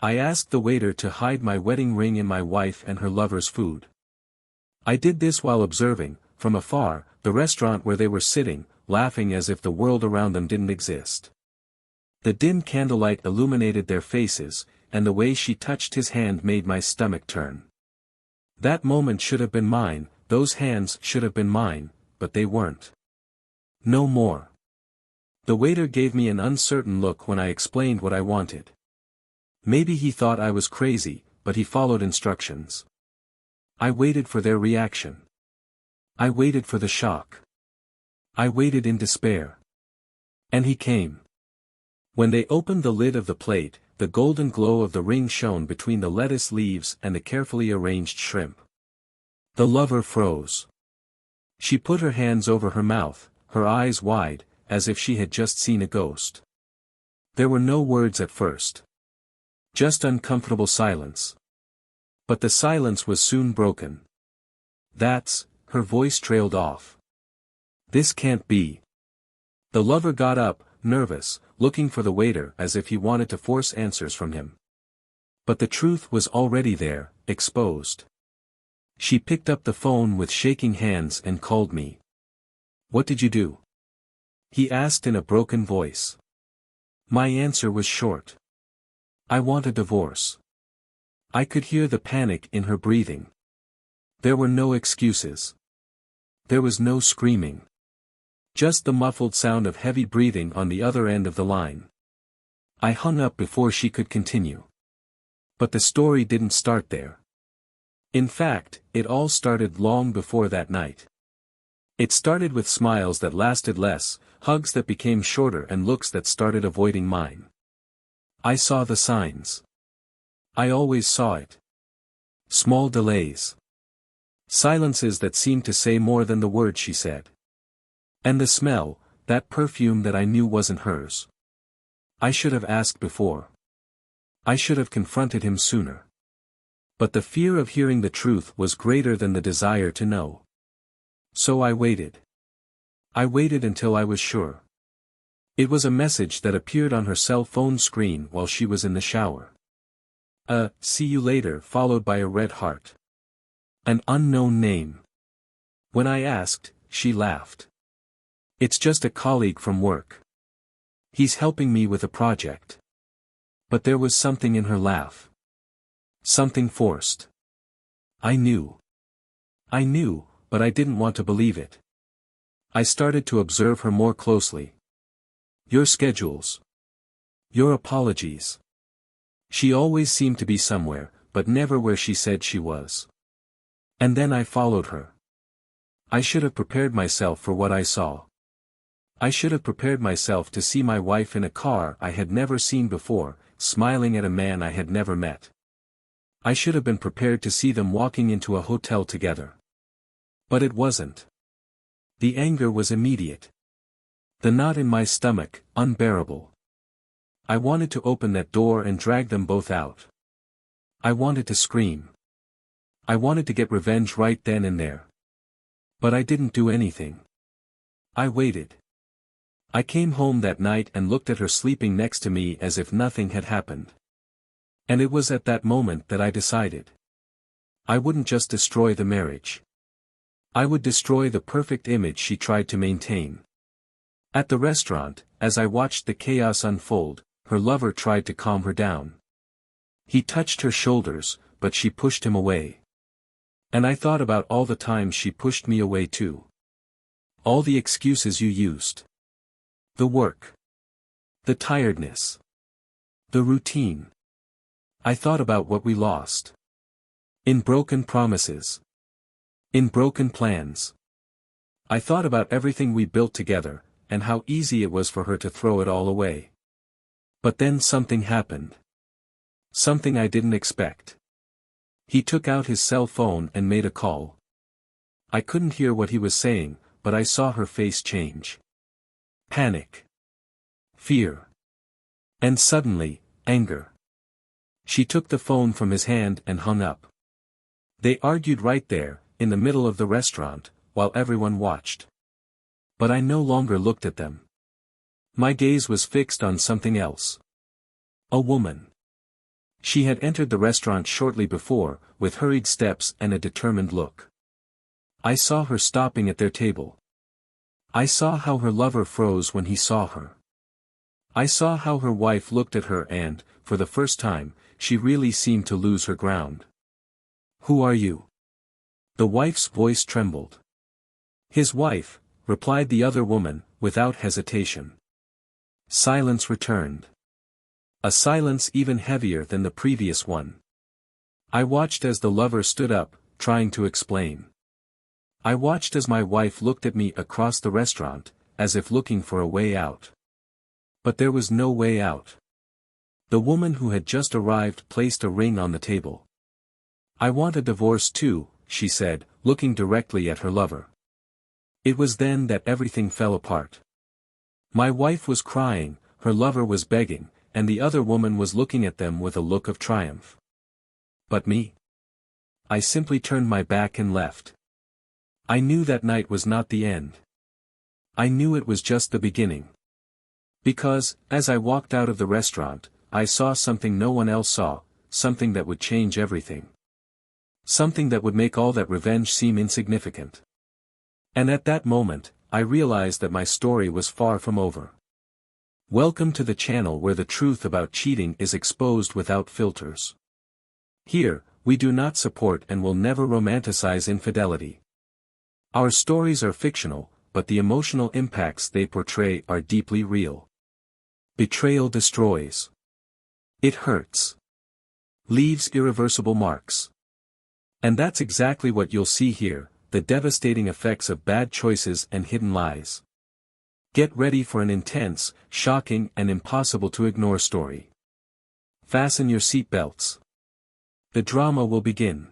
I asked the waiter to hide my wedding ring in my wife and her lover's food. I did this while observing, from afar, the restaurant where they were sitting, laughing as if the world around them didn't exist. The dim candlelight illuminated their faces, and the way she touched his hand made my stomach turn. That moment should have been mine, those hands should have been mine, but they weren't. No more. The waiter gave me an uncertain look when I explained what I wanted. Maybe he thought I was crazy, but he followed instructions. I waited for their reaction. I waited for the shock. I waited in despair. And he came. When they opened the lid of the plate, the golden glow of the ring shone between the lettuce leaves and the carefully arranged shrimp. The lover froze. She put her hands over her mouth, her eyes wide, as if she had just seen a ghost. There were no words at first. Just uncomfortable silence. But the silence was soon broken. Her voice trailed off. This can't be. The lover got up, nervous, looking for the waiter as if he wanted to force answers from him. But the truth was already there, exposed. She picked up the phone with shaking hands and called me. "What did you do?" he asked in a broken voice. My answer was short. "I want a divorce." I could hear the panic in her breathing. There were no excuses. There was no screaming. Just the muffled sound of heavy breathing on the other end of the line. I hung up before she could continue. But the story didn't start there. In fact, it all started long before that night. It started with smiles that lasted less, hugs that became shorter and looks that started avoiding mine. I saw the signs. I always saw it. Small delays. Silences that seemed to say more than the words she said. And the smell, that perfume that I knew wasn't hers. I should have asked before. I should have confronted him sooner. But the fear of hearing the truth was greater than the desire to know. So I waited. I waited until I was sure. It was a message that appeared on her cell phone screen while she was in the shower. "See you later," followed by a red heart. An unknown name. When I asked, she laughed. "It's just a colleague from work. He's helping me with a project." But there was something in her laugh. Something forced. I knew. I knew, but I didn't want to believe it. I started to observe her more closely. Your schedules. Your apologies. She always seemed to be somewhere, but never where she said she was. And then I followed her. I should have prepared myself for what I saw. I should have prepared myself to see my wife in a car I had never seen before, smiling at a man I had never met. I should have been prepared to see them walking into a hotel together. But it wasn't. The anger was immediate. The knot in my stomach, unbearable. I wanted to open that door and drag them both out. I wanted to scream. I wanted to get revenge right then and there. But I didn't do anything. I waited. I came home that night and looked at her sleeping next to me as if nothing had happened. And it was at that moment that I decided. I wouldn't just destroy the marriage. I would destroy the perfect image she tried to maintain. At the restaurant, as I watched the chaos unfold, her lover tried to calm her down. He touched her shoulders, but she pushed him away. And I thought about all the times she pushed me away too. All the excuses you used. The work. The tiredness. The routine. I thought about what we lost. In broken promises. In broken plans. I thought about everything we built together, and how easy it was for her to throw it all away. But then something happened. Something I didn't expect. He took out his cell phone and made a call. I couldn't hear what he was saying, but I saw her face change. Panic. Fear. And suddenly, anger. She took the phone from his hand and hung up. They argued right there, in the middle of the restaurant, while everyone watched. But I no longer looked at them. My gaze was fixed on something else. A woman. She had entered the restaurant shortly before, with hurried steps and a determined look. I saw her stopping at their table. I saw how her lover froze when he saw her. I saw how her wife looked at her and, for the first time, she really seemed to lose her ground. "Who are you?" The wife's voice trembled. "His wife," replied the other woman, without hesitation. Silence returned. A silence even heavier than the previous one. I watched as the lover stood up, trying to explain. I watched as my wife looked at me across the restaurant, as if looking for a way out. But there was no way out. The woman who had just arrived placed a ring on the table. "I want a divorce too," she said, looking directly at her lover. It was then that everything fell apart. My wife was crying, her lover was begging, and the other woman was looking at them with a look of triumph. But me? I simply turned my back and left. I knew that night was not the end. I knew it was just the beginning. Because, as I walked out of the restaurant, I saw something no one else saw, something that would change everything. Something that would make all that revenge seem insignificant. And at that moment, I realized that my story was far from over. Welcome to the channel where the truth about cheating is exposed without filters. Here, we do not support and will never romanticize infidelity. Our stories are fictional, but the emotional impacts they portray are deeply real. Betrayal destroys. It hurts. Leaves irreversible marks. And that's exactly what you'll see here, the devastating effects of bad choices and hidden lies. Get ready for an intense, shocking and impossible to ignore story. Fasten your seatbelts. The drama will begin.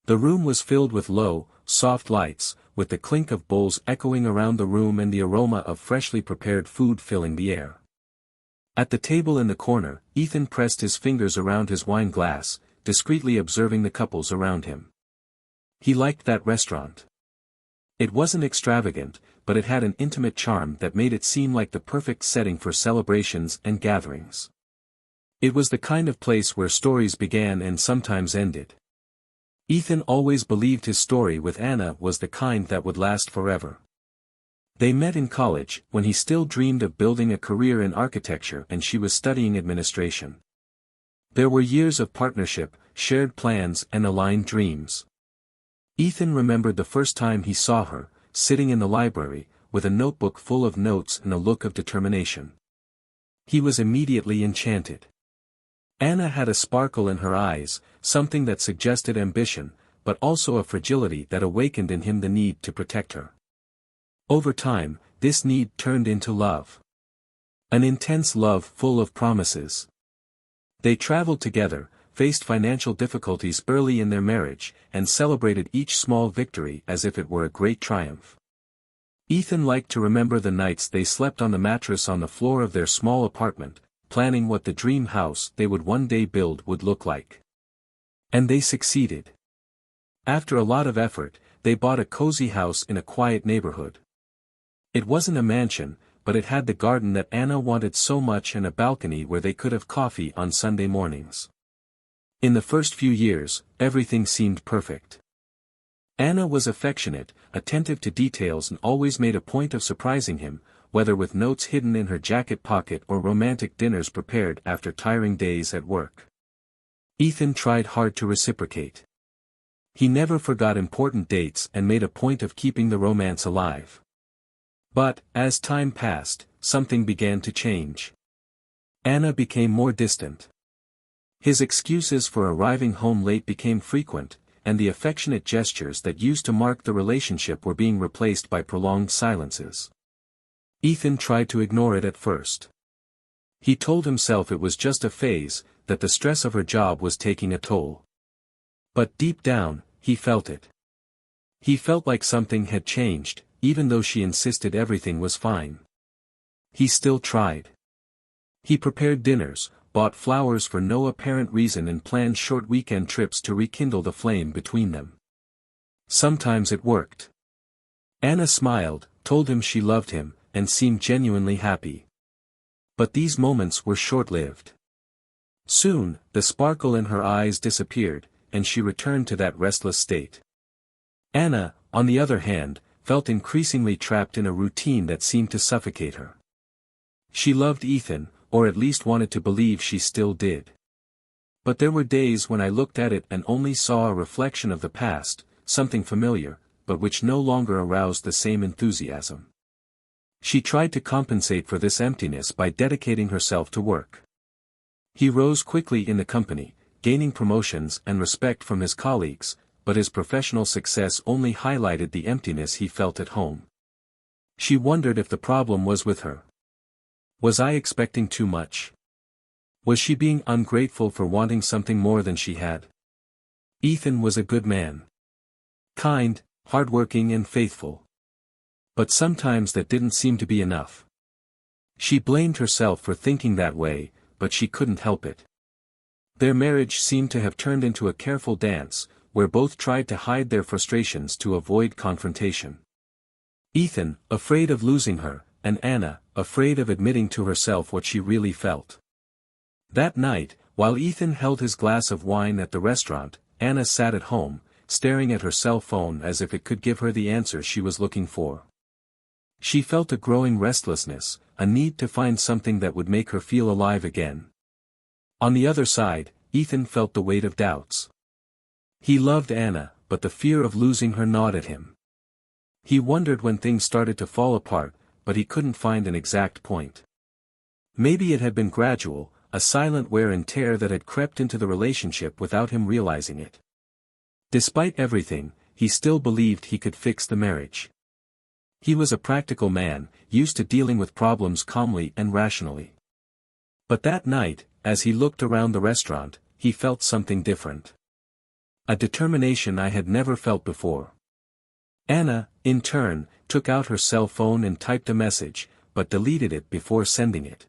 The room was filled with low, soft lights, with the clink of bowls echoing around the room and the aroma of freshly prepared food filling the air. At the table in the corner, Ethan pressed his fingers around his wine glass, discreetly observing the couples around him. He liked that restaurant. It wasn't extravagant, but it had an intimate charm that made it seem like the perfect setting for celebrations and gatherings. It was the kind of place where stories began and sometimes ended. Ethan always believed his story with Anna was the kind that would last forever. They met in college, when he still dreamed of building a career in architecture and she was studying administration. There were years of partnership, shared plans and aligned dreams. Ethan remembered the first time he saw her, sitting in the library, with a notebook full of notes and a look of determination. He was immediately enchanted. Anna had a sparkle in her eyes, something that suggested ambition, but also a fragility that awakened in him the need to protect her. Over time, this need turned into love. An intense love full of promises. They traveled together, faced financial difficulties early in their marriage, and celebrated each small victory as if it were a great triumph. Ethan liked to remember the nights they slept on the mattress on the floor of their small apartment, planning what the dream house they would one day build would look like. And they succeeded. After a lot of effort, they bought a cozy house in a quiet neighborhood. It wasn't a mansion, but it had the garden that Anna wanted so much and a balcony where they could have coffee on Sunday mornings. In the first few years, everything seemed perfect. Anna was affectionate, attentive to details and always made a point of surprising him, whether with notes hidden in her jacket pocket or romantic dinners prepared after tiring days at work. Ethan tried hard to reciprocate. He never forgot important dates and made a point of keeping the romance alive. But, as time passed, something began to change. Anna became more distant. His excuses for arriving home late became frequent, and the affectionate gestures that used to mark the relationship were being replaced by prolonged silences. Ethan tried to ignore it at first. He told himself it was just a phase, that the stress of her job was taking a toll. But deep down, he felt it. He felt like something had changed, even though she insisted everything was fine. He still tried. He prepared dinners, bought flowers for no apparent reason and planned short weekend trips to rekindle the flame between them. Sometimes it worked. Anna smiled, told him she loved him, and seemed genuinely happy. But these moments were short-lived. Soon, the sparkle in her eyes disappeared, and she returned to that restless state. Anna, on the other hand, felt increasingly trapped in a routine that seemed to suffocate her. She loved Ethan, or at least wanted to believe she still did. But there were days when I looked at it and only saw a reflection of the past, something familiar, but which no longer aroused the same enthusiasm. She tried to compensate for this emptiness by dedicating herself to work. He rose quickly in the company, gaining promotions and respect from his colleagues, but his professional success only highlighted the emptiness he felt at home. She wondered if the problem was with her. Was I expecting too much? Was she being ungrateful for wanting something more than she had? Ethan was a good man. Kind, hardworking and faithful. But sometimes that didn't seem to be enough. She blamed herself for thinking that way, but she couldn't help it. Their marriage seemed to have turned into a careful dance, where both tried to hide their frustrations to avoid confrontation. Ethan, afraid of losing her, and Anna, afraid of admitting to herself what she really felt. That night, while Ethan held his glass of wine at the restaurant, Anna sat at home, staring at her cell phone as if it could give her the answer she was looking for. She felt a growing restlessness, a need to find something that would make her feel alive again. On the other side, Ethan felt the weight of doubts. He loved Anna, but the fear of losing her gnawed at him. He wondered when things started to fall apart, but he couldn't find an exact point. Maybe it had been gradual, a silent wear and tear that had crept into the relationship without him realizing it. Despite everything, he still believed he could fix the marriage. He was a practical man, used to dealing with problems calmly and rationally. But that night, as he looked around the restaurant, he felt something different. A determination I had never felt before. Anna, in turn, took out her cell phone and typed a message, but deleted it before sending it.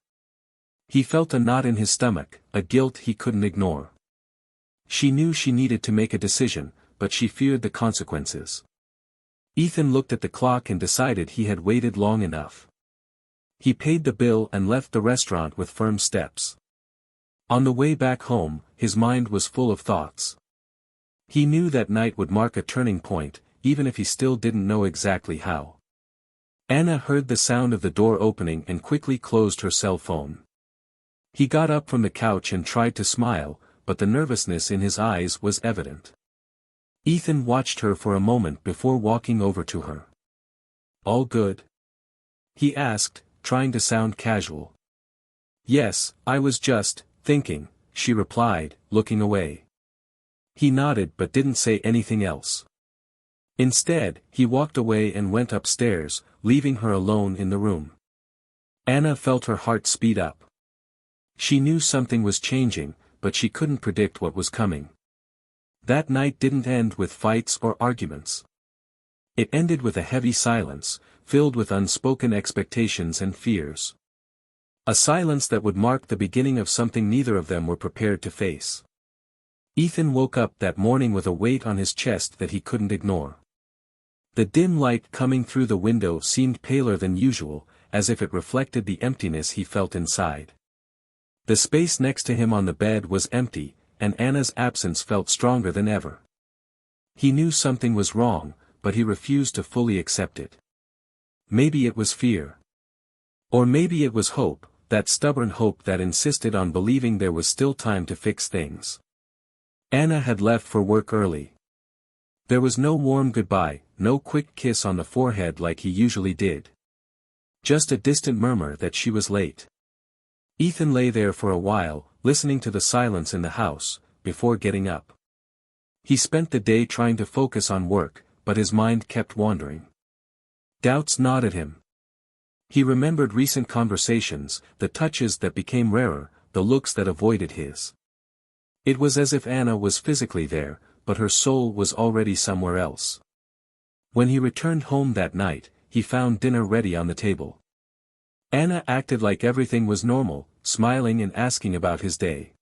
He felt a knot in his stomach, a guilt he couldn't ignore. She knew she needed to make a decision, but she feared the consequences. Ethan looked at the clock and decided he had waited long enough. He paid the bill and left the restaurant with firm steps. On the way back home, his mind was full of thoughts. He knew that night would mark a turning point, even if he still didn't know exactly how. Anna heard the sound of the door opening and quickly closed her cell phone. He got up from the couch and tried to smile, but the nervousness in his eyes was evident. Ethan watched her for a moment before walking over to her. "All good?" he asked, trying to sound casual. "Yes, I was just thinking," she replied, looking away. He nodded but didn't say anything else. Instead, he walked away and went upstairs, leaving her alone in the room. Anna felt her heart speed up. She knew something was changing, but she couldn't predict what was coming. That night didn't end with fights or arguments. It ended with a heavy silence, filled with unspoken expectations and fears. A silence that would mark the beginning of something neither of them were prepared to face. Ethan woke up that morning with a weight on his chest that he couldn't ignore. The dim light coming through the window seemed paler than usual, as if it reflected the emptiness he felt inside. The space next to him on the bed was empty, and Anna's absence felt stronger than ever. He knew something was wrong, but he refused to fully accept it. Maybe it was fear. Or maybe it was hope, that stubborn hope that insisted on believing there was still time to fix things. Anna had left for work early. There was no warm goodbye, no quick kiss on the forehead like he usually did. Just a distant murmur that she was late. Ethan lay there for a while, listening to the silence in the house, before getting up. He spent the day trying to focus on work, but his mind kept wandering. Doubts gnawed at him. He remembered recent conversations, the touches that became rarer, the looks that avoided his. It was as if Anna was physically there, but her soul was already somewhere else. When he returned home that night, he found dinner ready on the table. Anna acted like everything was normal, smiling and asking about his day.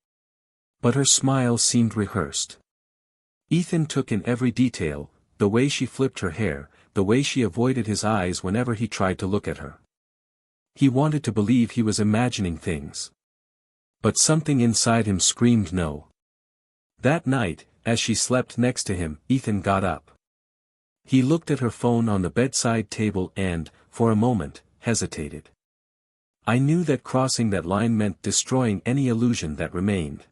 But her smile seemed rehearsed. Ethan took in every detail, the way she flipped her hair, the way she avoided his eyes whenever he tried to look at her. He wanted to believe he was imagining things. But something inside him screamed no. That night, as she slept next to him, Ethan got up. He looked at her phone on the bedside table and, for a moment, hesitated. I knew that crossing that line meant destroying any illusion that remained.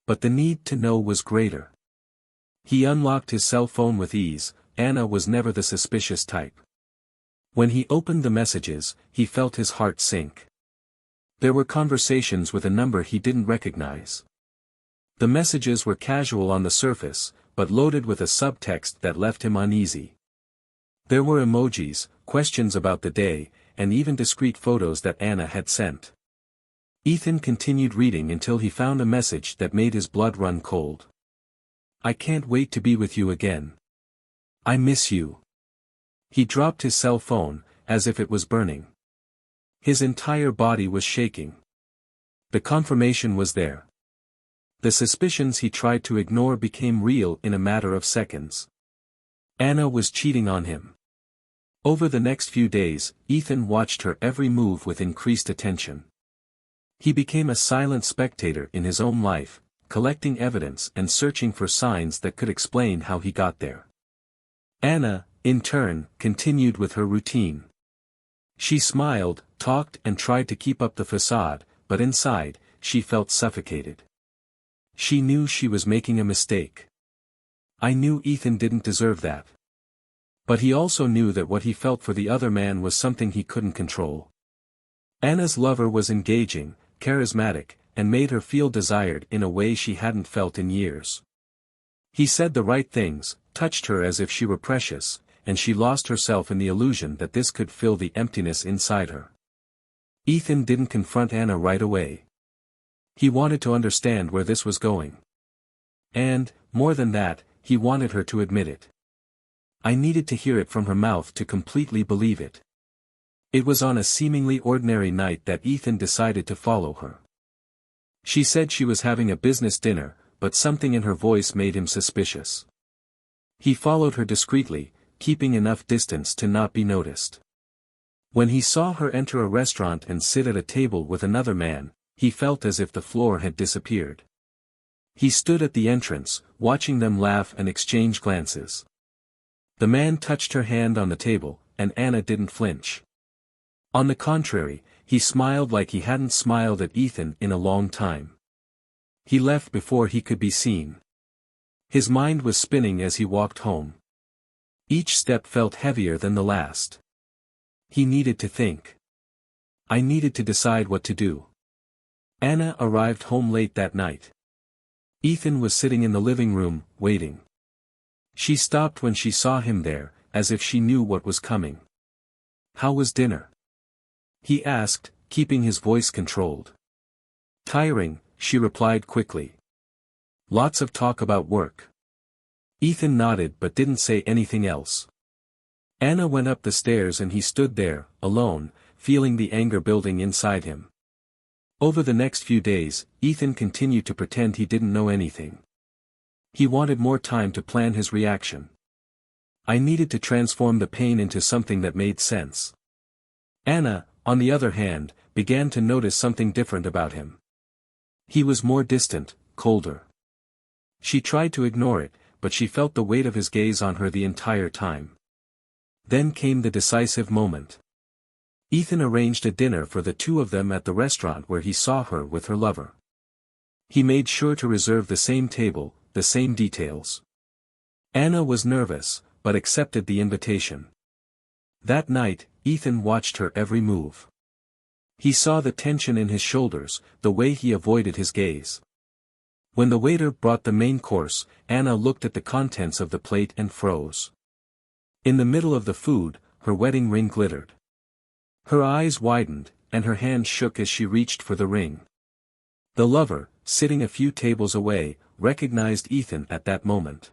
But the need to know was greater. He unlocked his cell phone with ease. Anna was never the suspicious type. When he opened the messages, he felt his heart sink. There were conversations with a number he didn't recognize. The messages were casual on the surface, but loaded with a subtext that left him uneasy. There were emojis, questions about the day, and even discreet photos that Anna had sent. Ethan continued reading until he found a message that made his blood run cold. I can't wait to be with you again. I miss you. He dropped his cell phone, as if it was burning. His entire body was shaking. The confirmation was there. The suspicions he tried to ignore became real in a matter of seconds. Anna was cheating on him. Over the next few days, Ethan watched her every move with increased attention. He became a silent spectator in his own life, collecting evidence and searching for signs that could explain how he got there. Anna, in turn, continued with her routine. She smiled, talked and tried to keep up the facade, but inside, she felt suffocated. She knew she was making a mistake. I knew Ethan didn't deserve that. But he also knew that what he felt for the other man was something he couldn't control. Anna's lover was engaging, charismatic, and made her feel desired in a way she hadn't felt in years. He said the right things, touched her as if she were precious, and she lost herself in the illusion that this could fill the emptiness inside her. Ethan didn't confront Anna right away. He wanted to understand where this was going. And, more than that, he wanted her to admit it. I needed to hear it from her mouth to completely believe it. It was on a seemingly ordinary night that Ethan decided to follow her. She said she was having a business dinner, but something in her voice made him suspicious. He followed her discreetly, keeping enough distance to not be noticed. When he saw her enter a restaurant and sit at a table with another man, he felt as if the floor had disappeared. He stood at the entrance, watching them laugh and exchange glances. The man touched her hand on the table, and Anna didn't flinch. On the contrary, he smiled like he hadn't smiled at Ethan in a long time. He left before he could be seen. His mind was spinning as he walked home. Each step felt heavier than the last. He needed to think. I needed to decide what to do. Anna arrived home late that night. Ethan was sitting in the living room, waiting. She stopped when she saw him there, as if she knew what was coming. How was dinner? He asked, keeping his voice controlled. Tiring, she replied quickly. Lots of talk about work. Ethan nodded but didn't say anything else. Anna went up the stairs and he stood there, alone, feeling the anger building inside him. Over the next few days, Ethan continued to pretend he didn't know anything. He wanted more time to plan his reaction. I needed to transform the pain into something that made sense. Anna, on the other hand, began to notice something different about him. He was more distant, colder. She tried to ignore it, but she felt the weight of his gaze on her the entire time. Then came the decisive moment. Ethan arranged a dinner for the two of them at the restaurant where he saw her with her lover. He made sure to reserve the same table, the same details. Anna was nervous, but accepted the invitation. That night, Ethan watched her every move. He saw the tension in his shoulders, the way he avoided his gaze. When the waiter brought the main course, Anna looked at the contents of the plate and froze. In the middle of the food, her wedding ring glittered. Her eyes widened, and her hand shook as she reached for the ring. The lover, sitting a few tables away, recognized Ethan at that moment.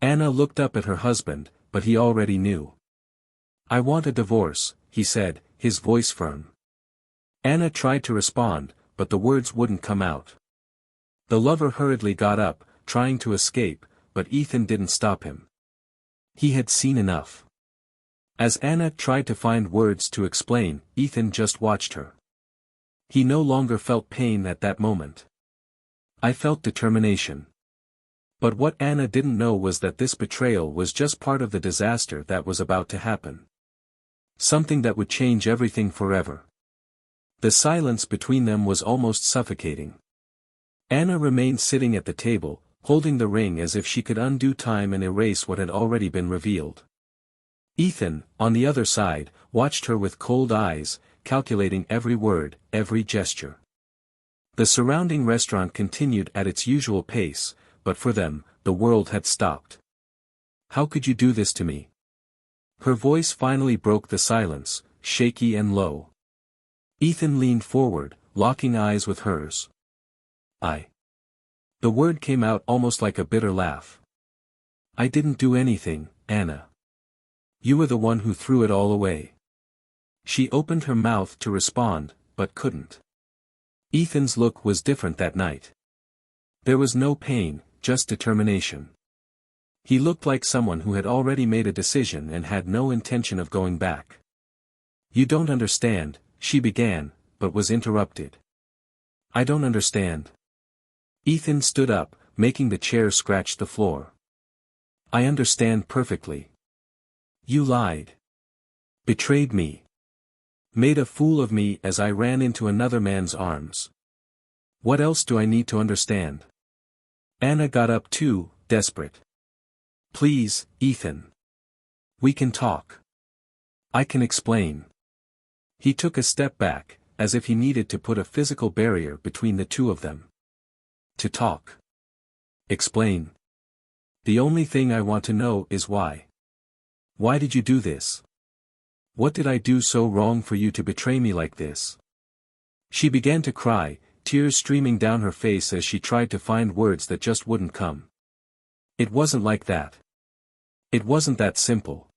Anna looked up at her husband, but he already knew. I want a divorce, he said, his voice firm. Anna tried to respond, but the words wouldn't come out. The lover hurriedly got up, trying to escape, but Ethan didn't stop him. He had seen enough. As Anna tried to find words to explain, Ethan just watched her. He no longer felt pain at that moment. I felt determination. But what Anna didn't know was that this betrayal was just part of the disaster that was about to happen. Something that would change everything forever. The silence between them was almost suffocating. Anna remained sitting at the table, holding the ring as if she could undo time and erase what had already been revealed. Ethan, on the other side, watched her with cold eyes, calculating every word, every gesture. The surrounding restaurant continued at its usual pace, but for them, the world had stopped. How could you do this to me? Her voice finally broke the silence, shaky and low. Ethan leaned forward, locking eyes with hers. The word came out almost like a bitter laugh. I didn't do anything, Anna. You were the one who threw it all away. She opened her mouth to respond, but couldn't. Ethan's look was different that night. There was no pain, just determination. He looked like someone who had already made a decision and had no intention of going back. You don't understand, she began, but was interrupted. I don't understand. Ethan stood up, making the chair scratch the floor. I understand perfectly. You lied. Betrayed me. Made a fool of me as I ran into another man's arms. What else do I need to understand? Anna got up too, desperate. Please, Ethan. We can talk. I can explain. He took a step back, as if he needed to put a physical barrier between the two of them. To talk. Explain. The only thing I want to know is why. Why did you do this? What did I do so wrong for you to betray me like this? She began to cry, tears streaming down her face as she tried to find words that just wouldn't come. It wasn't like that. It wasn't that simple.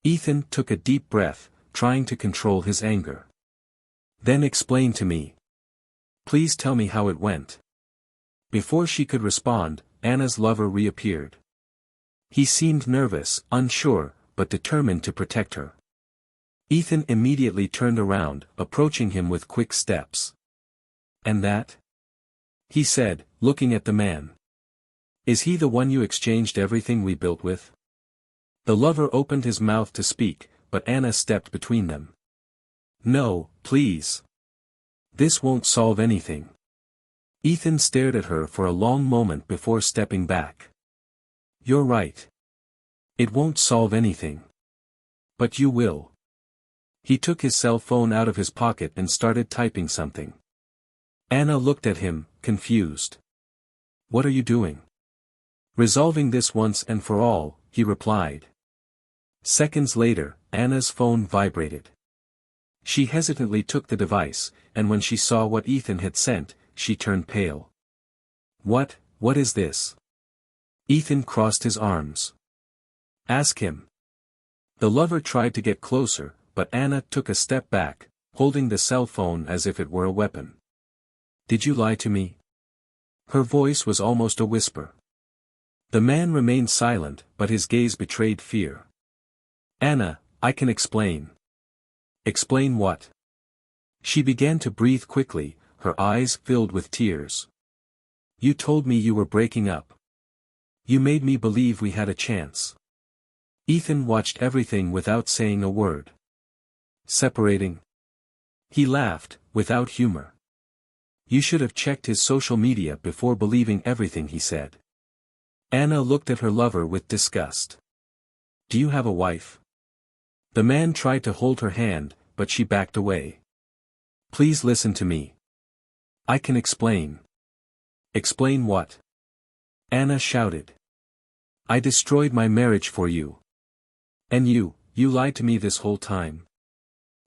Ethan took a deep breath, trying to control his anger. Then explain to me. Please tell me how it went. Before she could respond, Anna's lover reappeared. He seemed nervous, unsure, but determined to protect her. Ethan immediately turned around, approaching him with quick steps. And that? He said, looking at the man. Is he the one you exchanged everything we built with? The lover opened his mouth to speak, but Anna stepped between them. No, please. This won't solve anything. Ethan stared at her for a long moment before stepping back. You're right. It won't solve anything. But you will. He took his cell phone out of his pocket and started typing something. Anna looked at him, confused. What are you doing? Resolving this once and for all, he replied. Seconds later, Anna's phone vibrated. She hesitantly took the device, and when she saw what Ethan had sent, she turned pale. What is this? Ethan crossed his arms. Ask him. The lover tried to get closer, but Anna took a step back, holding the cell phone as if it were a weapon. Did you lie to me? Her voice was almost a whisper. The man remained silent, but his gaze betrayed fear. Anna, I can explain. Explain what? She began to breathe quickly, her eyes filled with tears. You told me you were breaking up. You made me believe we had a chance. Ethan watched everything without saying a word. Separating? He laughed, without humor. You should have checked his social media before believing everything he said. Anna looked at her lover with disgust. Do you have a wife? The man tried to hold her hand, but she backed away. Please listen to me. I can explain. Explain what? Anna shouted. I destroyed my marriage for you. And you lied to me this whole time.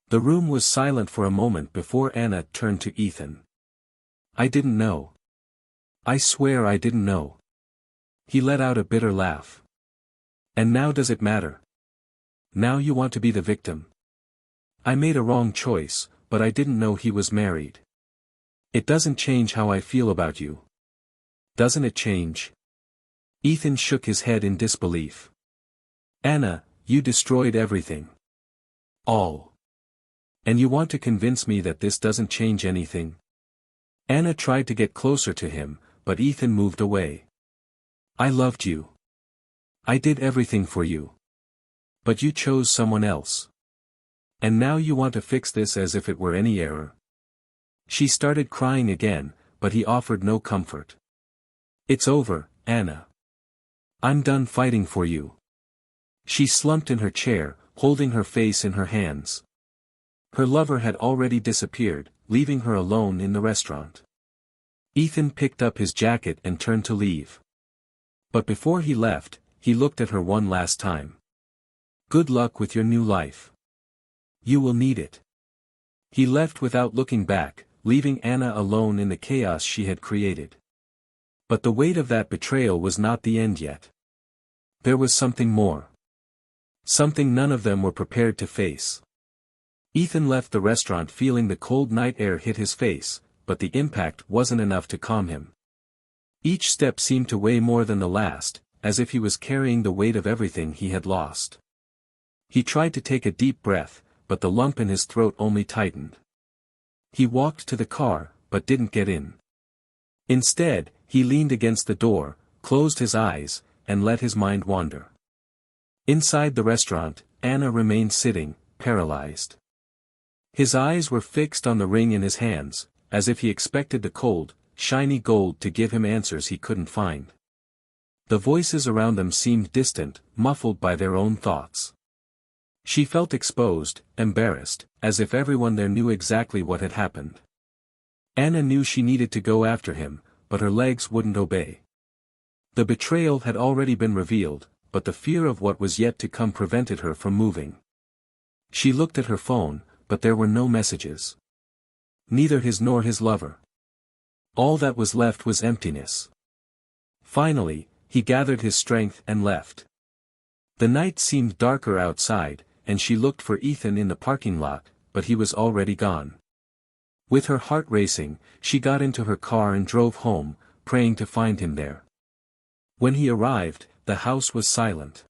The room was silent for a moment before Anna turned to Ethan. I didn't know. I swear I didn't know. He let out a bitter laugh. And now does it matter? Now you want to be the victim. I made a wrong choice, but I didn't know he was married. It doesn't change how I feel about you. Doesn't it change? Ethan shook his head in disbelief. Anna, you destroyed everything. All. And you want to convince me that this doesn't change anything? Anna tried to get closer to him, but Ethan moved away. I loved you. I did everything for you. But you chose someone else. And now you want to fix this as if it were any error. She started crying again, but he offered no comfort. It's over, Anna. I'm done fighting for you. She slumped in her chair, holding her face in her hands. Her lover had already disappeared, leaving her alone in the restaurant. Ethan picked up his jacket and turned to leave. But before he left, he looked at her one last time. Good luck with your new life. You will need it. He left without looking back, leaving Anna alone in the chaos she had created. But the weight of that betrayal was not the end yet. There was something more. Something none of them were prepared to face. Ethan left the restaurant feeling the cold night air hit his face, but the impact wasn't enough to calm him. Each step seemed to weigh more than the last, as if he was carrying the weight of everything he had lost. He tried to take a deep breath, but the lump in his throat only tightened. He walked to the car, but didn't get in. Instead, he leaned against the door, closed his eyes, and let his mind wander. Inside the restaurant, Anna remained sitting, paralyzed. His eyes were fixed on the ring in his hands, as if he expected the cold, shiny gold to give him answers he couldn't find. The voices around them seemed distant, muffled by their own thoughts. She felt exposed, embarrassed, as if everyone there knew exactly what had happened. Anna knew she needed to go after him, but her legs wouldn't obey. The betrayal had already been revealed, but the fear of what was yet to come prevented her from moving. She looked at her phone, but there were no messages. Neither his nor his lover. All that was left was emptiness. Finally, he gathered his strength and left. The night seemed darker outside, and she looked for Ethan in the parking lot, but he was already gone. With her heart racing, she got into her car and drove home, praying to find him there. When he arrived, the house was silent.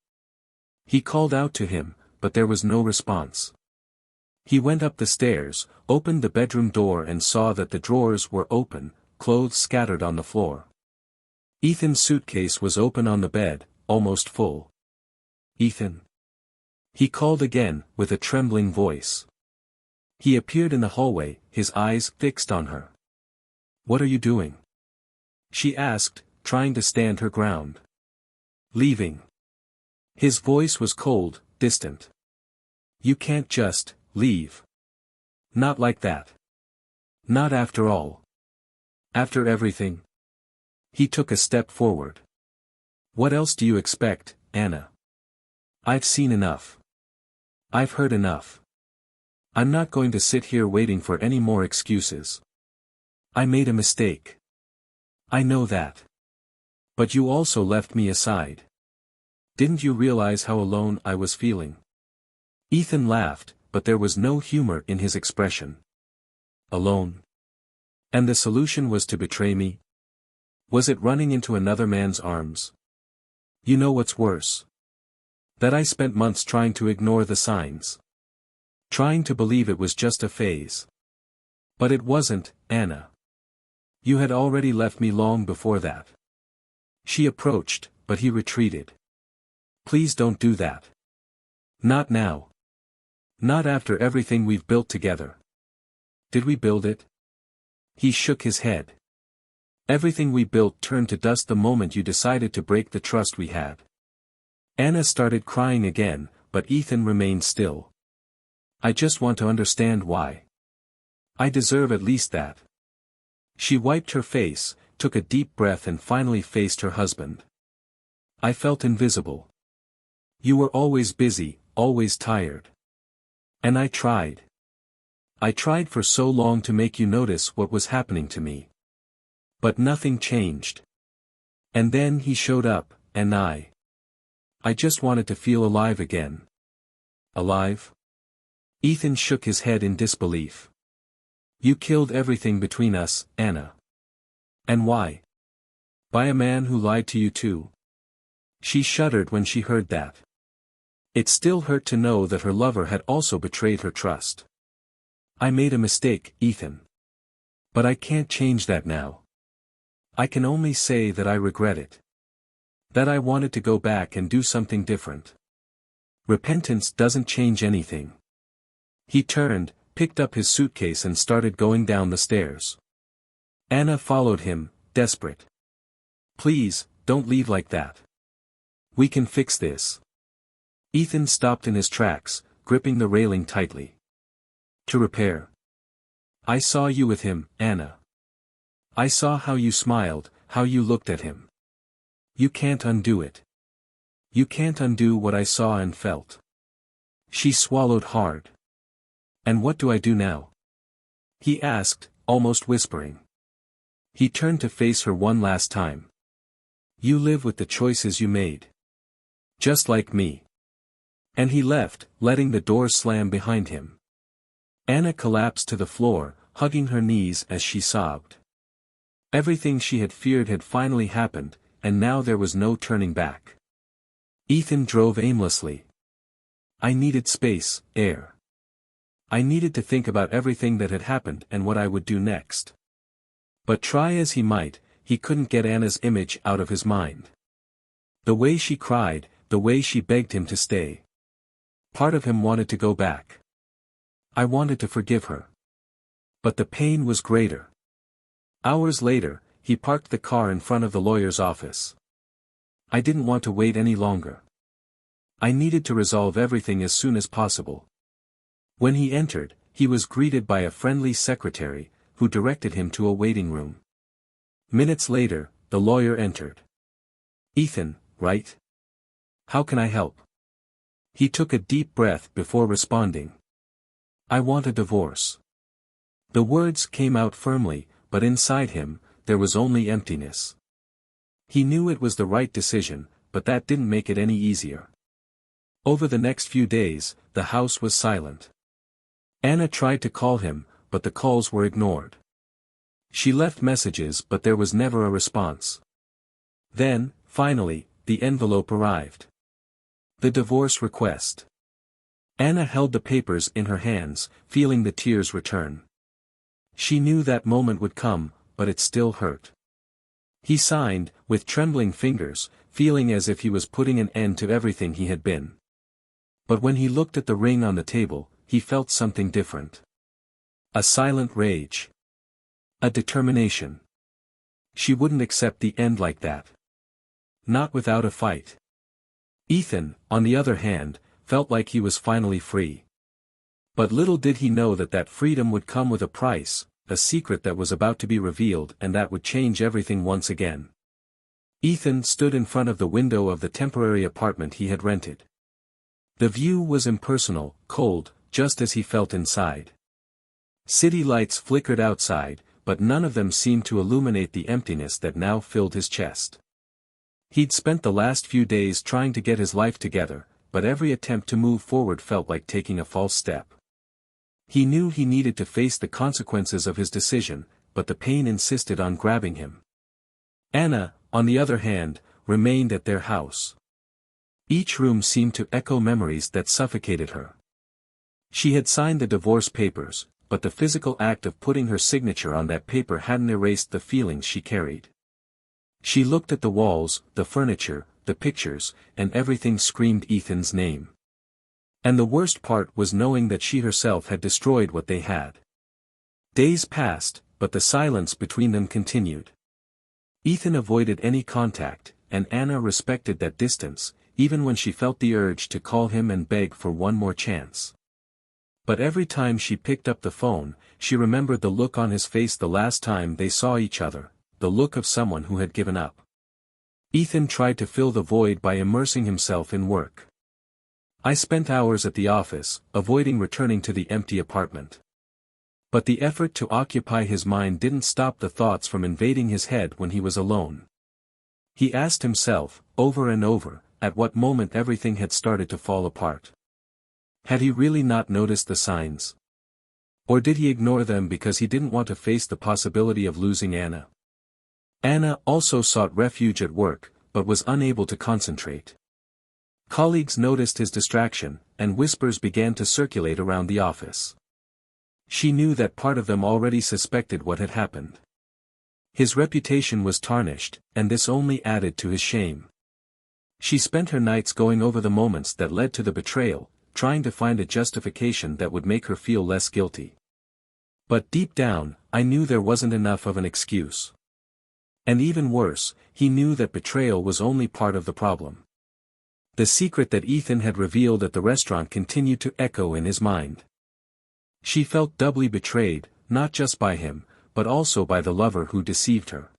He called out to him, but there was no response. He went up the stairs, opened the bedroom door and saw that the drawers were open, clothes scattered on the floor. Ethan's suitcase was open on the bed, almost full. Ethan. He called again, with a trembling voice. He appeared in the hallway, his eyes fixed on her. What are you doing? She asked, trying to stand her ground. Leaving. His voice was cold, distant. You can't just leave. Not like that. Not after all. After everything. He took a step forward. What else do you expect, Anna? I've seen enough. I've heard enough. I'm not going to sit here waiting for any more excuses. I made a mistake. I know that. But you also left me aside. Didn't you realize how alone I was feeling? Ethan laughed, but there was no humor in his expression. Alone? And the solution was to betray me? Was it running into another man's arms? You know what's worse? That I spent months trying to ignore the signs. Trying to believe it was just a phase. But it wasn't, Anna. You had already left me long before that. She approached, but he retreated. Please don't do that. Not now. Not after everything we've built together. Did we build it? He shook his head. Everything we built turned to dust the moment you decided to break the trust we had. Anna started crying again, but Ethan remained still. I just want to understand why. I deserve at least that. She wiped her face, took a deep breath and finally faced her husband. I felt invisible. You were always busy, always tired. And I tried. I tried for so long to make you notice what was happening to me. But nothing changed. And then he showed up, and I just wanted to feel alive again. Alive? Ethan shook his head in disbelief. You killed everything between us, Anna. And why? By a man who lied to you too? She shuddered when she heard that. It still hurt to know that her lover had also betrayed her trust. I made a mistake, Ethan. But I can't change that now. I can only say that I regret it. That I wanted to go back and do something different. Repentance doesn't change anything. He turned, picked up his suitcase and started going down the stairs. Anna followed him, desperate. Please, don't leave like that. We can fix this. Ethan stopped in his tracks, gripping the railing tightly. To repair. I saw you with him, Anna. I saw how you smiled, how you looked at him. You can't undo it. You can't undo what I saw and felt. She swallowed hard. And what do I do now? He asked, almost whispering. He turned to face her one last time. You live with the choices you made. Just like me. And he left, letting the door slam behind him. Anna collapsed to the floor, hugging her knees as she sobbed. Everything she had feared had finally happened, and now there was no turning back. Ethan drove aimlessly. I needed space, air. I needed to think about everything that had happened and what I would do next. But try as he might, he couldn't get Anna's image out of his mind. The way she cried, the way she begged him to stay. Part of him wanted to go back. I wanted to forgive her. But the pain was greater. Hours later, he parked the car in front of the lawyer's office. I didn't want to wait any longer. I needed to resolve everything as soon as possible. When he entered, he was greeted by a friendly secretary, who directed him to a waiting room. Minutes later, the lawyer entered. Ethan, right? How can I help? He took a deep breath before responding. I want a divorce. The words came out firmly, but inside him, there was only emptiness. He knew it was the right decision, but that didn't make it any easier. Over the next few days, the house was silent. Anna tried to call him, but the calls were ignored. She left messages but there was never a response. Then, finally, the envelope arrived. The divorce request. Anna held the papers in her hands, feeling the tears return. She knew that moment would come, but it still hurt. He signed, with trembling fingers, feeling as if he was putting an end to everything he had been. But when he looked at the ring on the table, he felt something different. A silent rage. A determination. She wouldn't accept the end like that. Not without a fight. Ethan, on the other hand, felt like he was finally free. But little did he know that that freedom would come with a price, a secret that was about to be revealed and that would change everything once again. Ethan stood in front of the window of the temporary apartment he had rented. The view was impersonal, cold, just as he felt inside. City lights flickered outside, but none of them seemed to illuminate the emptiness that now filled his chest. He'd spent the last few days trying to get his life together, but every attempt to move forward felt like taking a false step. He knew he needed to face the consequences of his decision, but the pain insisted on grabbing him. Anna, on the other hand, remained at their house. Each room seemed to echo memories that suffocated her. She had signed the divorce papers, but the physical act of putting her signature on that paper hadn't erased the feelings she carried. She looked at the walls, the furniture, the pictures, and everything screamed Ethan's name. And the worst part was knowing that she herself had destroyed what they had. Days passed, but the silence between them continued. Ethan avoided any contact, and Anna respected that distance, even when she felt the urge to call him and beg for one more chance. But every time she picked up the phone, she remembered the look on his face the last time they saw each other, the look of someone who had given up. Ethan tried to fill the void by immersing himself in work. I spent hours at the office, avoiding returning to the empty apartment. But the effort to occupy his mind didn't stop the thoughts from invading his head when he was alone. He asked himself, over and over, at what moment everything had started to fall apart. Had he really not noticed the signs? Or did he ignore them because he didn't want to face the possibility of losing Anna? Anna also sought refuge at work, but was unable to concentrate. Colleagues noticed his distraction, and whispers began to circulate around the office. She knew that part of them already suspected what had happened. His reputation was tarnished, and this only added to his shame. She spent her nights going over the moments that led to the betrayal, trying to find a justification that would make her feel less guilty. But deep down, I knew there wasn't enough of an excuse. And even worse, he knew that betrayal was only part of the problem. The secret that Ethan had revealed at the restaurant continued to echo in his mind. She felt doubly betrayed, not just by him, but also by the lover who deceived her.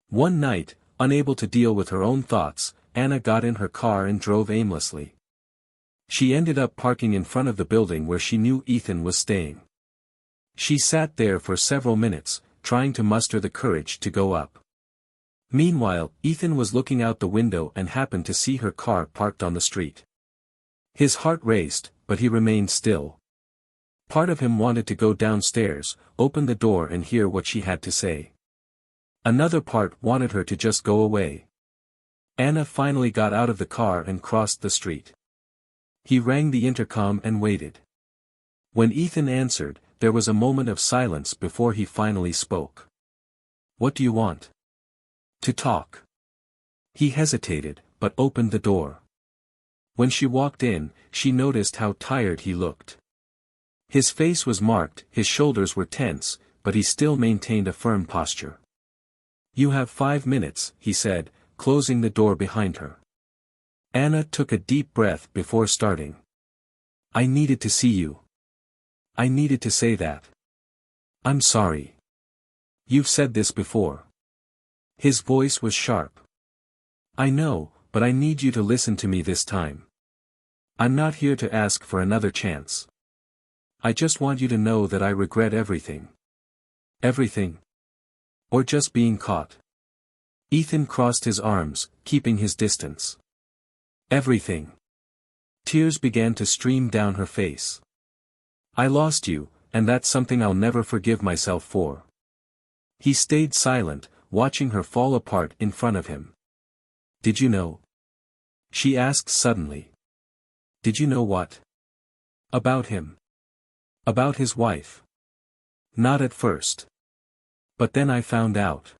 One night, unable to deal with her own thoughts, Anna got in her car and drove aimlessly. She ended up parking in front of the building where she knew Ethan was staying. She sat there for several minutes, trying to muster the courage to go up. Meanwhile, Ethan was looking out the window and happened to see her car parked on the street. His heart raced, but he remained still. Part of him wanted to go downstairs, open the door and hear what she had to say. Another part wanted her to just go away. Anna finally got out of the car and crossed the street. He rang the intercom and waited. When Ethan answered, there was a moment of silence before he finally spoke. "What do you want?" "To talk." He hesitated, but opened the door. When she walked in, she noticed how tired he looked. His face was marked, his shoulders were tense, but he still maintained a firm posture. "You have 5 minutes," he said, closing the door behind her. Anna took a deep breath before starting. "I needed to see you. I needed to say that. I'm sorry. You've said this before." His voice was sharp. "I know, but I need you to listen to me this time. I'm not here to ask for another chance. I just want you to know that I regret everything." "Everything? Or just being caught?" Ethan crossed his arms, keeping his distance. "Everything." Tears began to stream down her face. "I lost you, and that's something I'll never forgive myself for." He stayed silent, watching her fall apart in front of him. "Did you know?" she asked suddenly. "Did you know what?" "About him. About his wife." "Not at first. But then I found out."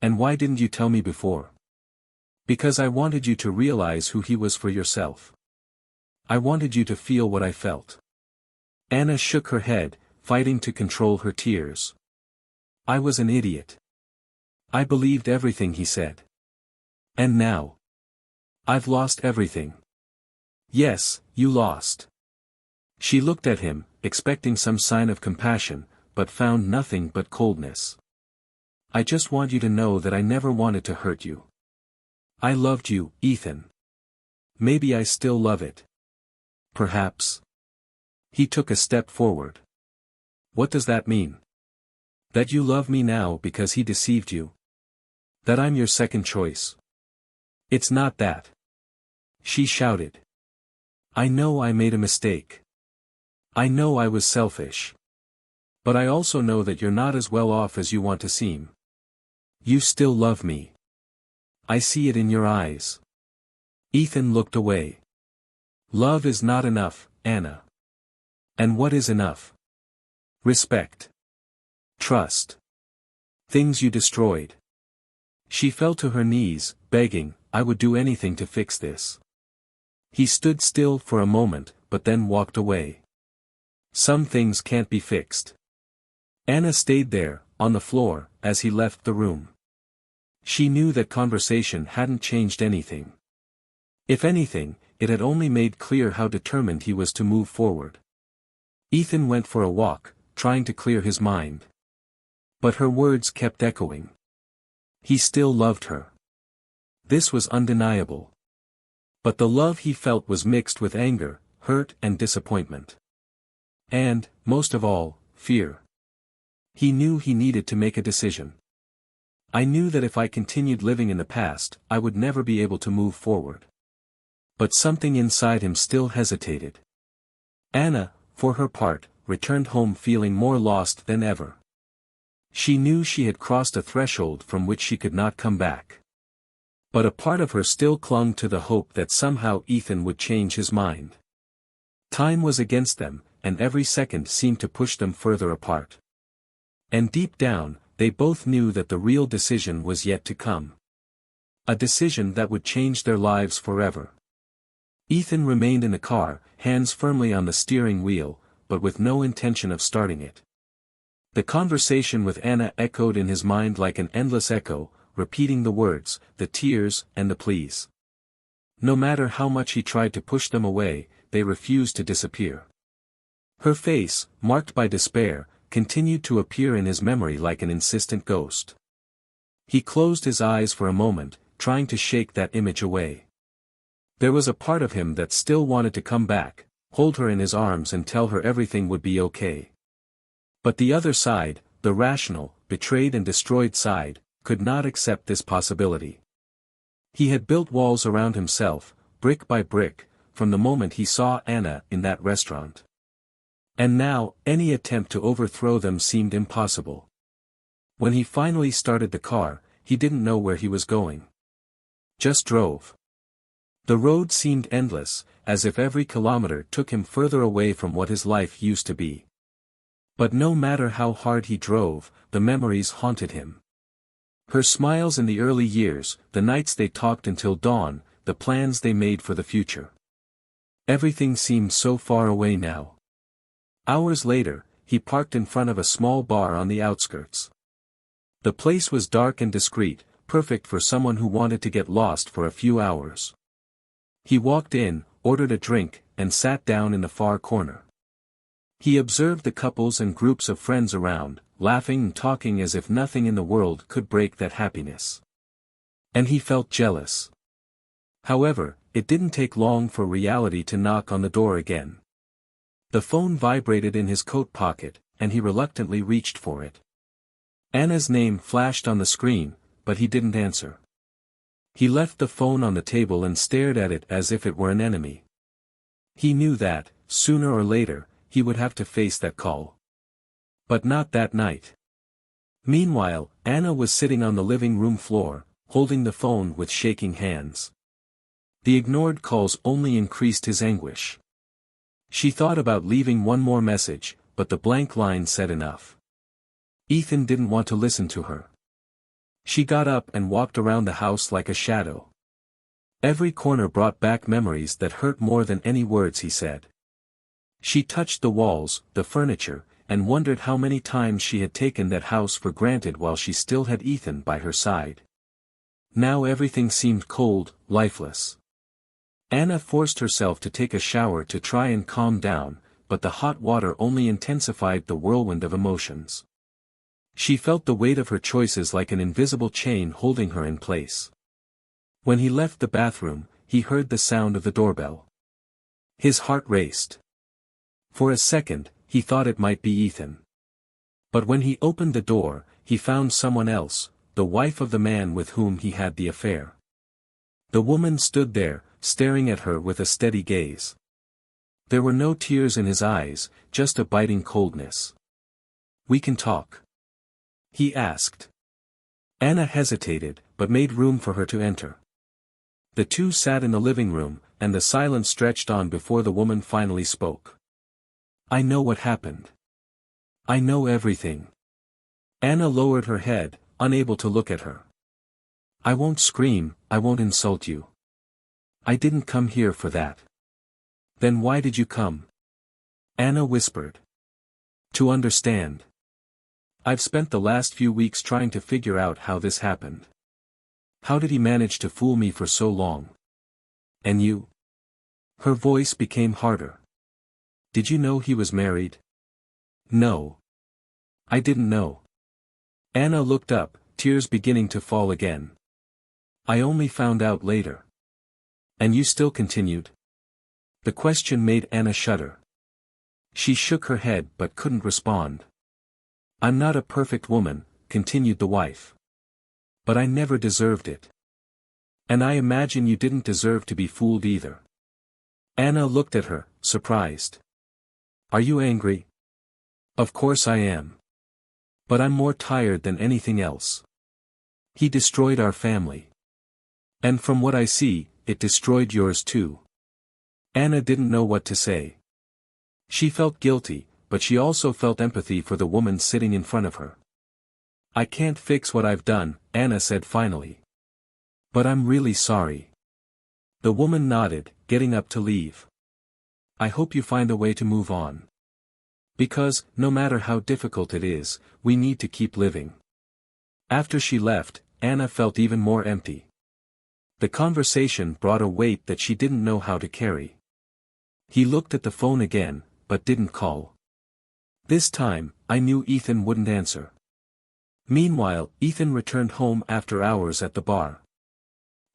"And why didn't you tell me before?" "Because I wanted you to realize who he was for yourself. I wanted you to feel what I felt." Anna shook her head, fighting to control her tears. "I was an idiot. I believed everything he said. And now? I've lost everything." "Yes, you lost." She looked at him, expecting some sign of compassion, but found nothing but coldness. "I just want you to know that I never wanted to hurt you. I loved you, Ethan. Maybe I still love it. Perhaps." He took a step forward. "What does that mean? That you love me now because he deceived you? That I'm your second choice?" "It's not that." She shouted. "I know I made a mistake. I know I was selfish. But I also know that you're not as well off as you want to seem. You still love me. I see it in your eyes." Ethan looked away. "Love is not enough, Anna." "And what is enough?" "Respect. Trust. Things you destroyed." She fell to her knees, begging, "I would do anything to fix this." He stood still for a moment, but then walked away. "Some things can't be fixed." Anna stayed there, on the floor, as he left the room. She knew that conversation hadn't changed anything. If anything, it had only made clear how determined he was to move forward. Ethan went for a walk, trying to clear his mind. But her words kept echoing. He still loved her. This was undeniable. But the love he felt was mixed with anger, hurt and disappointment. And, most of all, fear. He knew he needed to make a decision. "I knew that if I continued living in the past, I would never be able to move forward." But something inside him still hesitated. Anna, for her part, returned home feeling more lost than ever. She knew she had crossed a threshold from which she could not come back. But a part of her still clung to the hope that somehow Ethan would change his mind. Time was against them, and every second seemed to push them further apart. And deep down, they both knew that the real decision was yet to come. A decision that would change their lives forever. Ethan remained in the car, hands firmly on the steering wheel, but with no intention of starting it. The conversation with Anna echoed in his mind like an endless echo, repeating the words, the tears, and the pleas. No matter how much he tried to push them away, they refused to disappear. Her face, marked by despair, continued to appear in his memory like an insistent ghost. He closed his eyes for a moment, trying to shake that image away. There was a part of him that still wanted to come back, hold her in his arms and tell her everything would be okay. But the other side, the rational, betrayed and destroyed side, could not accept this possibility. He had built walls around himself, brick by brick, from the moment he saw Anna in that restaurant. And now, any attempt to overthrow them seemed impossible. When he finally started the car, he didn't know where he was going. Just drove. The road seemed endless, as if every kilometer took him further away from what his life used to be. But no matter how hard he drove, the memories haunted him. Her smiles in the early years, the nights they talked until dawn, the plans they made for the future. Everything seemed so far away now. Hours later, he parked in front of a small bar on the outskirts. The place was dark and discreet, perfect for someone who wanted to get lost for a few hours. He walked in, ordered a drink, and sat down in the far corner. He observed the couples and groups of friends around, laughing and talking as if nothing in the world could break that happiness. And he felt jealous. However, it didn't take long for reality to knock on the door again. The phone vibrated in his coat pocket, and he reluctantly reached for it. Anna's name flashed on the screen, but he didn't answer. He left the phone on the table and stared at it as if it were an enemy. He knew that, sooner or later, he would have to face that call. But not that night. Meanwhile, Anna was sitting on the living room floor, holding the phone with shaking hands. The ignored calls only increased his anguish. She thought about leaving one more message, but the blank line said enough. Ethan didn't want to listen to her. She got up and walked around the house like a shadow. Every corner brought back memories that hurt more than any words he said. She touched the walls, the furniture, and wondered how many times she had taken that house for granted while she still had Ethan by her side. Now everything seemed cold, lifeless. Anna forced herself to take a shower to try and calm down, but the hot water only intensified the whirlwind of emotions. She felt the weight of her choices like an invisible chain holding her in place. When he left the bathroom, he heard the sound of the doorbell. His heart raced. For a second, he thought it might be Ethan. But when he opened the door, he found someone else, the wife of the man with whom he had the affair. The woman stood there, staring at her with a steady gaze. There were no tears in his eyes, just a biting coldness. "We can talk?" he asked. Anna hesitated, but made room for her to enter. The two sat in the living room, and the silence stretched on before the woman finally spoke. "I know what happened. I know everything." Anna lowered her head, unable to look at her. "I won't scream, I won't insult you. I didn't come here for that." "Then why did you come?" Anna whispered. "To understand. I've spent the last few weeks trying to figure out how this happened. How did he manage to fool me for so long? And you?" Her voice became harder. "Did you know he was married?" "No. I didn't know." Anna looked up, tears beginning to fall again. "I only found out later." "And you still continued?" The question made Anna shudder. She shook her head but couldn't respond. "I'm not a perfect woman," continued the wife. "But I never deserved it. And I imagine you didn't deserve to be fooled either." Anna looked at her, surprised. "Are you angry?" "Of course I am. But I'm more tired than anything else. He destroyed our family. And from what I see, it destroyed yours too." Anna didn't know what to say. She felt guilty, but she also felt empathy for the woman sitting in front of her. "I can't fix what I've done," Anna said finally. "But I'm really sorry." The woman nodded, getting up to leave. "I hope you find a way to move on. Because, no matter how difficult it is, we need to keep living." After she left, Anna felt even more empty. The conversation brought a weight that she didn't know how to carry. He looked at the phone again, but didn't call. This time, I knew Ethan wouldn't answer. Meanwhile, Ethan returned home after hours at the bar.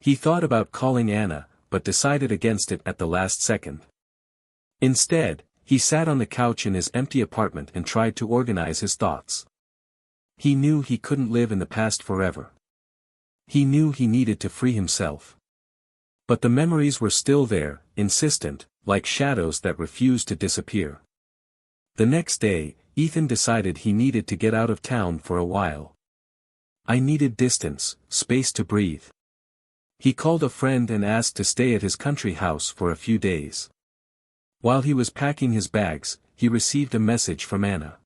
He thought about calling Anna, but decided against it at the last second. Instead, he sat on the couch in his empty apartment and tried to organize his thoughts. He knew he couldn't live in the past forever. He knew he needed to free himself. But the memories were still there, insistent, like shadows that refused to disappear. The next day, Ethan decided he needed to get out of town for a while. "I needed distance, space to breathe." He called a friend and asked to stay at his country house for a few days. While he was packing his bags, he received a message from Anna.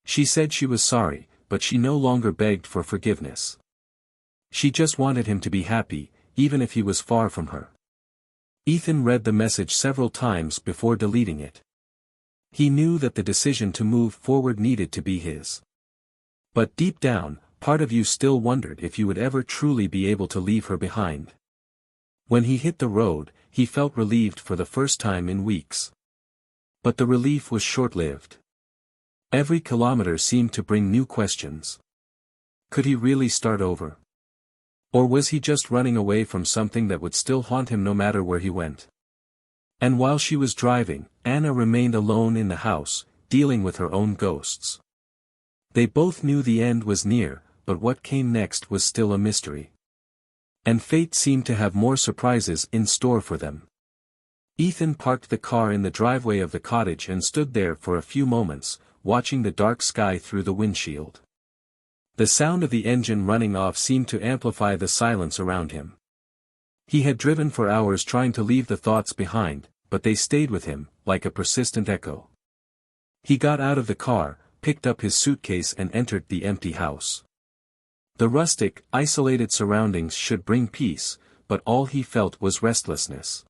She said she was sorry, but she no longer begged for forgiveness. She just wanted him to be happy, even if he was far from her. Ethan read the message several times before deleting it. He knew that the decision to move forward needed to be his. But deep down, part of you still wondered if you would ever truly be able to leave her behind. When he hit the road, he felt relieved for the first time in weeks. But the relief was short-lived. Every kilometer seemed to bring new questions. Could he really start over? Or was he just running away from something that would still haunt him no matter where he went? And while she was driving, Anna remained alone in the house, dealing with her own ghosts. They both knew the end was near, but what came next was still a mystery. And fate seemed to have more surprises in store for them. Ethan parked the car in the driveway of the cottage and stood there for a few moments, watching the dark sky through the windshield. The sound of the engine running off seemed to amplify the silence around him. He had driven for hours trying to leave the thoughts behind, but they stayed with him, like a persistent echo. He got out of the car, picked up his suitcase and entered the empty house. The rustic, isolated surroundings should bring peace, but all he felt was restlessness.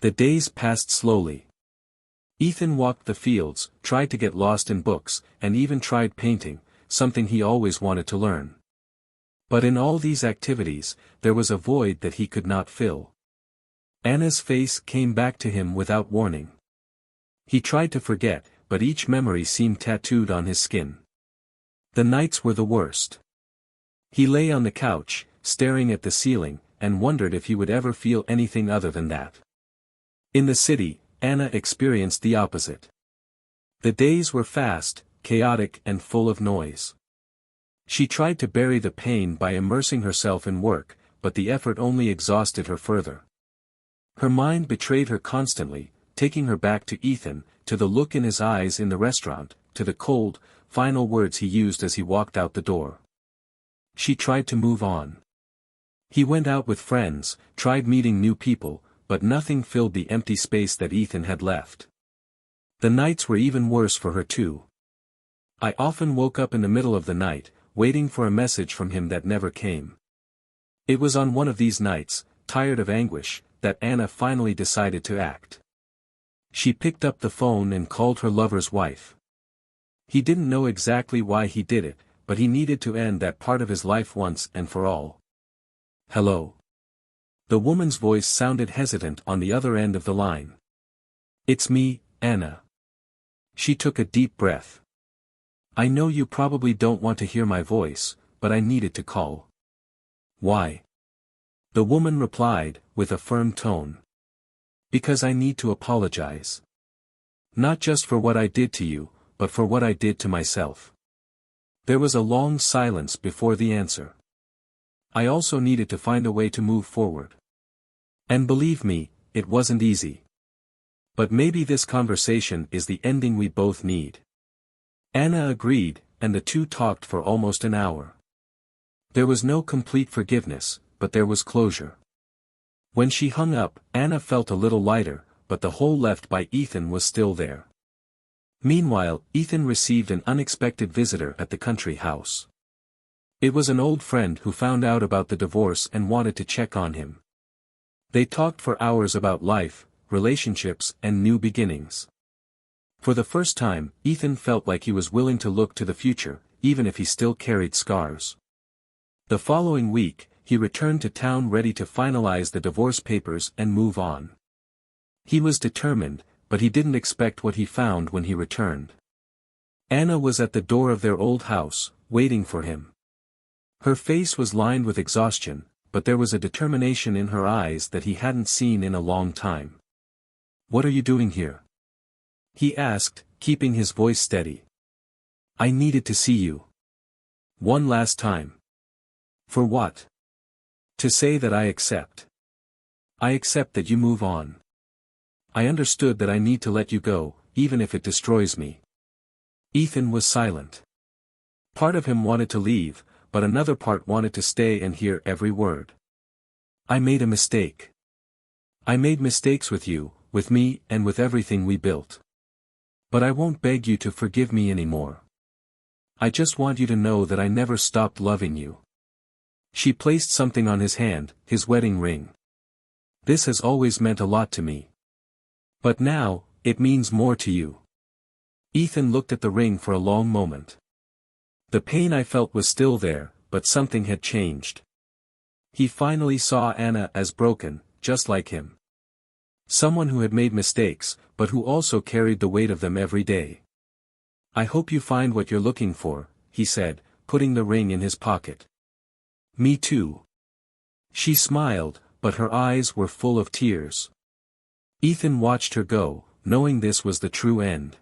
The days passed slowly. Ethan walked the fields, tried to get lost in books, and even tried painting, something he always wanted to learn. But in all these activities, there was a void that he could not fill. Anna's face came back to him without warning. He tried to forget, but each memory seemed tattooed on his skin. The nights were the worst. He lay on the couch, staring at the ceiling, and wondered if he would ever feel anything other than that. In the city, Anna experienced the opposite. The days were fast, chaotic and full of noise. She tried to bury the pain by immersing herself in work, but the effort only exhausted her further. Her mind betrayed her constantly, taking her back to Ethan, to the look in his eyes in the restaurant, to the cold, final words he used as he walked out the door. She tried to move on. He went out with friends, tried meeting new people, but nothing filled the empty space that Ethan had left. The nights were even worse for her too. I often woke up in the middle of the night, waiting for a message from him that never came. It was on one of these nights, tired of anguish, that Anna finally decided to act. She picked up the phone and called her lover's wife. He didn't know exactly why he did it, but he needed to end that part of his life once and for all. "Hello." The woman's voice sounded hesitant on the other end of the line. "It's me, Anna." She took a deep breath. "I know you probably don't want to hear my voice, but I needed to call." "Why?" The woman replied, with a firm tone. "Because I need to apologize. Not just for what I did to you, but for what I did to myself." There was a long silence before the answer. "I also needed to find a way to move forward. And believe me, it wasn't easy. But maybe this conversation is the ending we both need." Anna agreed, and the two talked for almost an hour. There was no complete forgiveness, but there was closure. When she hung up, Anna felt a little lighter, but the hole left by Ethan was still there. Meanwhile, Ethan received an unexpected visitor at the country house. It was an old friend who found out about the divorce and wanted to check on him. They talked for hours about life, relationships, and new beginnings. For the first time, Ethan felt like he was willing to look to the future, even if he still carried scars. The following week, he returned to town ready to finalize the divorce papers and move on. He was determined, but he didn't expect what he found when he returned. Anna was at the door of their old house, waiting for him. Her face was lined with exhaustion, but there was a determination in her eyes that he hadn't seen in a long time. "What are you doing here?" he asked, keeping his voice steady. "I needed to see you. One last time." "For what?" "To say that I accept. I accept that you move on. I understood that I need to let you go, even if it destroys me." Ethan was silent. Part of him wanted to leave, but another part wanted to stay and hear every word. "I made a mistake. I made mistakes with you, with me, and with everything we built. But I won't beg you to forgive me anymore. I just want you to know that I never stopped loving you." She placed something on his hand, his wedding ring. "This has always meant a lot to me. But now, it means more to you." Ethan looked at the ring for a long moment. The pain I felt was still there, but something had changed. He finally saw Anna as broken, just like him. Someone who had made mistakes, but who also carried the weight of them every day. "I hope you find what you're looking for," he said, putting the ring in his pocket. "Me too." She smiled, but her eyes were full of tears. Ethan watched her go, knowing this was the true end.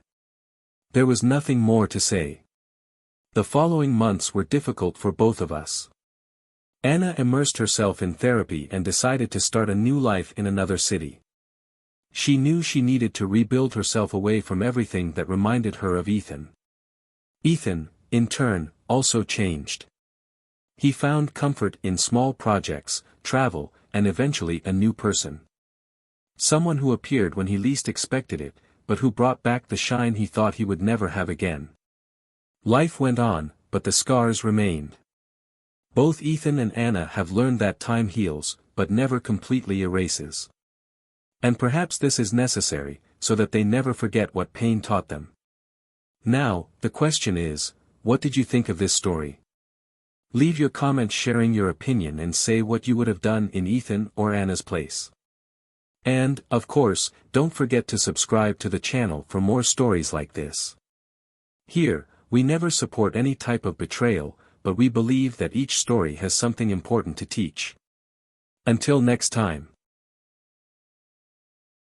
There was nothing more to say. The following months were difficult for both of us. Anna immersed herself in therapy and decided to start a new life in another city. She knew she needed to rebuild herself away from everything that reminded her of Ethan. Ethan, in turn, also changed. He found comfort in small projects, travel, and eventually a new person. Someone who appeared when he least expected it, but who brought back the shine he thought he would never have again. Life went on, but the scars remained. Both Ethan and Anna have learned that time heals, but never completely erases. And perhaps this is necessary, so that they never forget what pain taught them. Now, the question is, what did you think of this story? Leave your comments sharing your opinion and say what you would have done in Ethan or Anna's place. And, of course, don't forget to subscribe to the channel for more stories like this. Here, we never support any type of betrayal, but we believe that each story has something important to teach. Until next time.